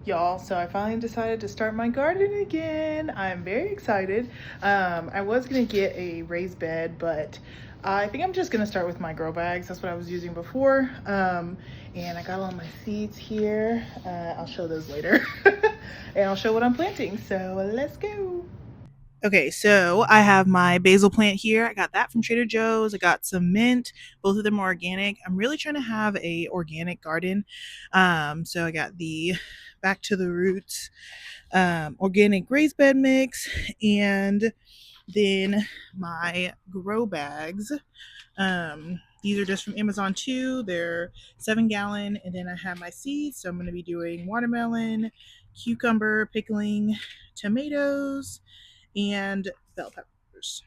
Y'all, so I finally decided to start my garden again. I'm very excited. I was gonna get a raised bed, but I think I'm just gonna start with my grow bags. That's what I was using before. And I got all my seeds here. I'll show those later. And I'll show what I'm planting. So let's go. Okay, so I have my basil plant here. I got that from Trader Joe's. I got some mint. Both of them are organic. I'm really trying to have a organic garden. So I got the Back to the Roots organic raised bed mix, and then my grow bags. These are just from Amazon too. They're 7 gallon, and then I have my seeds. So I'm going to be doing watermelon, cucumber, pickling, tomatoes, and bell peppers.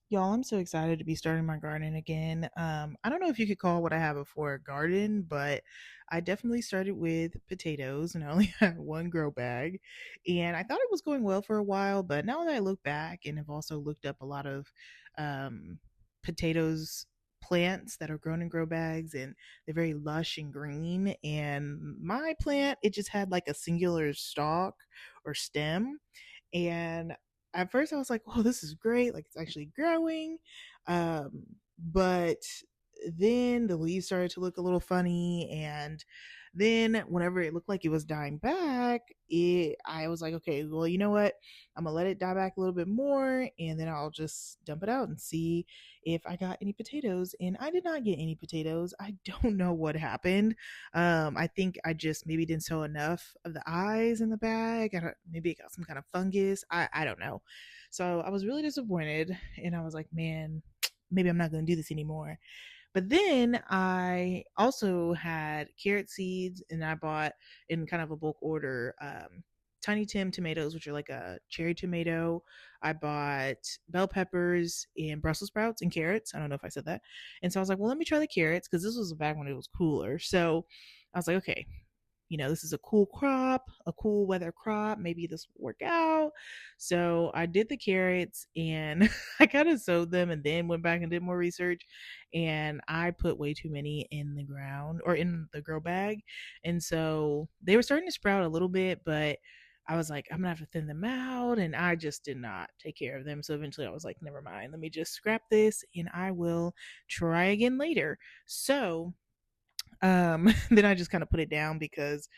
Y'all, I'm so excited to be starting my garden again. I don't know if you could call what I have before a garden, but I definitely started with potatoes and I only had one grow bag. And I thought it was going well for a while, but now that I look back and have also looked up a lot of um, potatoes plants that are grown in grow bags, and they're very lush and green. And my plant, it just had like a singular stalk or stem, and at first I was like, "Oh, this is great! Like it's actually growing," but then the leaves started to look a little funny, and then whenever it looked like it was dying back, it I was like, "Okay, well, you know what? I'm gonna let it die back a little bit more, and then I'll just dump it out and see if I got any potatoes." And I did not get any potatoes. I don't know what happened. I think I just maybe didn't sow enough of the eyes in the bag. Maybe it got some kind of fungus. I don't know. So I was really disappointed, and I was like, man, maybe I'm not going to do this anymore. But then I also had carrot seeds, and I bought in kind of a bulk order Tiny Tim tomatoes, which are like a cherry tomato. I bought bell peppers and Brussels sprouts and carrots. I don't know if I said that. And so I was like, well, let me try the carrots because this was back when it was cooler. So I was like, okay, this is a cool crop, a cool weather crop. Maybe this will work out. So I did the carrots and I kind of sowed them and then went back and did more research. And I put way too many in the ground or in the grow bag. And so they were starting to sprout a little bit, but I was like, I'm gonna have to thin them out. And I just did not take care of them. So eventually I was like, never mind, let me just scrap this and I will try again later. So then I just kind of put it down because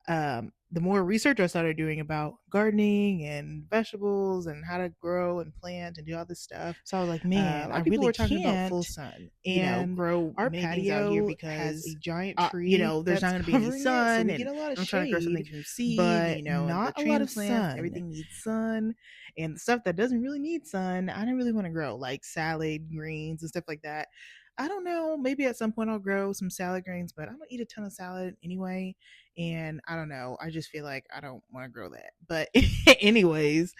the more research I started doing about gardening and vegetables and how to grow and plant and do all this stuff, so I was like, A man, lot I of people really were talking about full can't, sun and grow our many things out here patio has because, a giant tree there's not that's going to be any covering it, so sun, we and get a lot of I'm trying to grow something shade, from seed, but and the not a lot of transplants, sun. everything needs sun, and the stuff that doesn't really need sun, I don't really want to grow, like salad greens and stuff like that. I don't know. Maybe at some point I'll grow some salad greens, but I don't eat a ton of salad anyway. And I don't know. I just feel like I don't want to grow that. But anyways,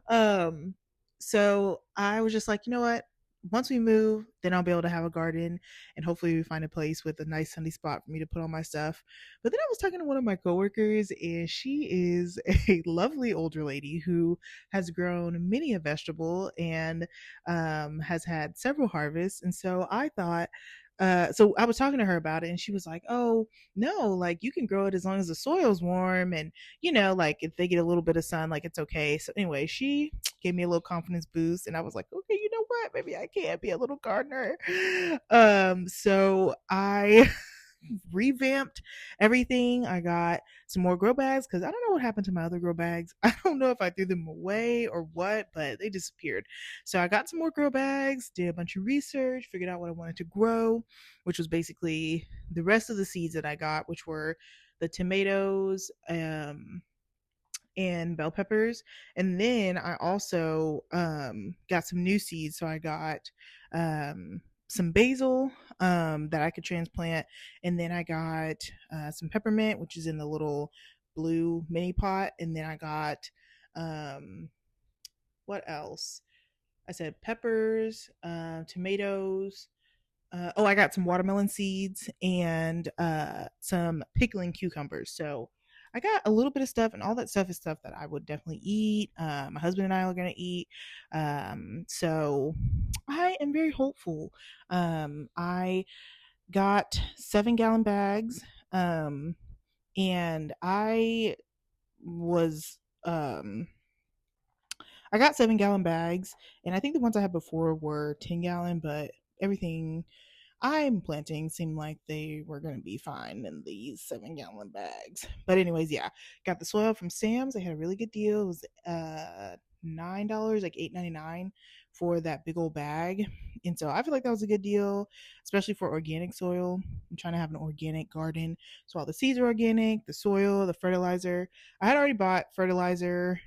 um, so I was just like, you know what? Once we move, then I'll be able to have a garden, and hopefully we find a place with a nice sunny spot for me to put all my stuff. But then I was talking to one of my coworkers, and she is a lovely older lady who has grown many a vegetable and has had several harvests. And so I thought, so I was talking to her about it, and she was like, "Oh, no, like you can grow it as long as the soil's warm, and like if they get a little bit of sun, like it's okay." So anyway, she gave me a little confidence boost, and I was like, "Okay, you know what? Maybe I can be a little gardener." So I revamped everything. I got some more grow bags because I don't know what happened to my other grow bags. I don't know if I threw them away or what, but they disappeared. So I got some more grow bags, did a bunch of research, figured out what I wanted to grow, which was basically the rest of the seeds that I got, which were the tomatoes, and bell peppers. And then I also got some new seeds. So I got some basil that I could transplant. And then I got some peppermint, which is in the little blue mini pot. And then I got, um, what else? I said peppers, tomatoes. I got some watermelon seeds and some pickling cucumbers. So I got a little bit of stuff, and all that stuff is stuff that I would definitely eat. My husband and I are gonna eat. So I am very hopeful. I got 7-gallon bags, and was um I got 7-gallon bags, and I think the ones I had before were 10-gallon, but everything I'm planting seemed like they were going to be fine in these 7-gallon bags. But anyways, yeah, got the soil from Sam's. They had a really good deal. It was $9, like $8.99 for that big old bag. And so I feel like that was a good deal, especially for organic soil. I'm trying to have an organic garden. So all the seeds are organic, the soil, the fertilizer. I had already bought fertilizer,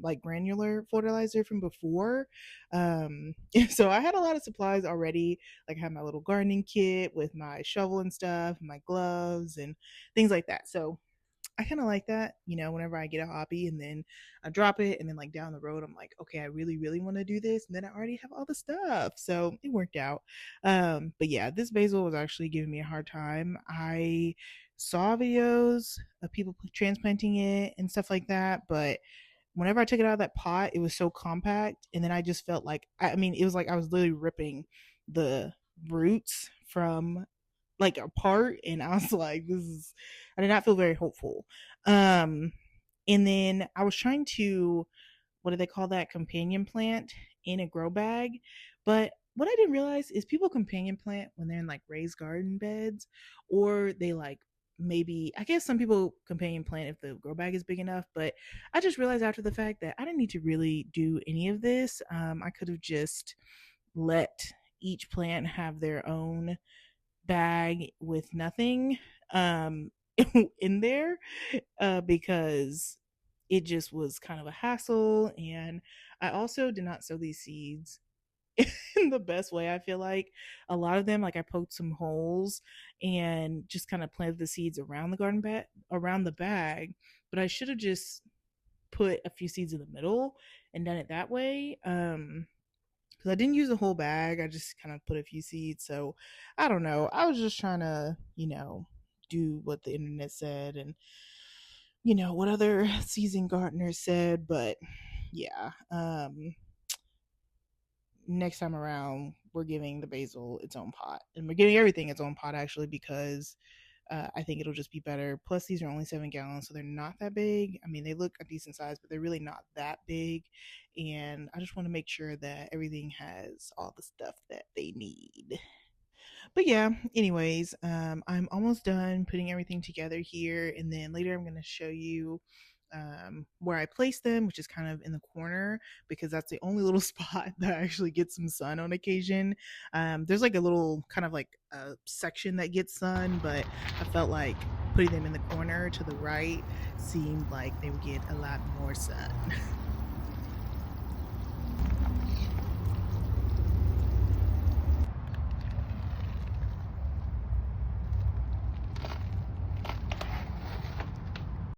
like granular fertilizer from before. So I had a lot of supplies already. Like I had my little gardening kit with my shovel and stuff, my gloves and things like that. So I kind of like that, whenever I get a hobby and then I drop it and then like down the road, I'm like, okay, I really, really want to do this. And then I already have all the stuff. So it worked out. But yeah, this basil was actually giving me a hard time. I saw videos of people transplanting it and stuff like that, but whenever I took it out of that pot, it was so compact. And then I just felt like, I mean, it was like I was literally ripping the roots from like apart. And I was like, I did not feel very hopeful. Um, and then I was trying to, what do they call that? Companion plant in a grow bag. But what I didn't realize is people companion plant when they're in like raised garden beds, or they like, maybe, I guess some people companion plant if the grow bag is big enough. But I just realized after the fact that I didn't need to really do any of this. I could have just let each plant have their own bag with nothing in there, because it just was kind of a hassle. And I also did not sow these seeds in the best way. I feel like a lot of them, like I poked some holes and just kind of planted the seeds around the garden bed, around the bag. But I should have just put a few seeds in the middle and done it that way. Because I didn't use a whole bag. I just kind of put a few seeds. So I don't know. I was just trying to, do what the internet said and, what other seasoned gardeners said. But yeah, next time around, we're giving the basil its own pot. And we're giving everything its own pot, actually, because I think it'll just be better. Plus, these are only 7 gallons, so they're not that big. I mean, they look a decent size, but they're really not that big. And I just want to make sure that everything has all the stuff that they need. But yeah, anyways, I'm almost done putting everything together here, and then later I'm going to show you where I place them, which is kind of in the corner because that's the only little spot that actually gets some sun on occasion. There's like a little kind of like a section that gets sun, but I felt like putting them in the corner to the right seemed like they would get a lot more sun.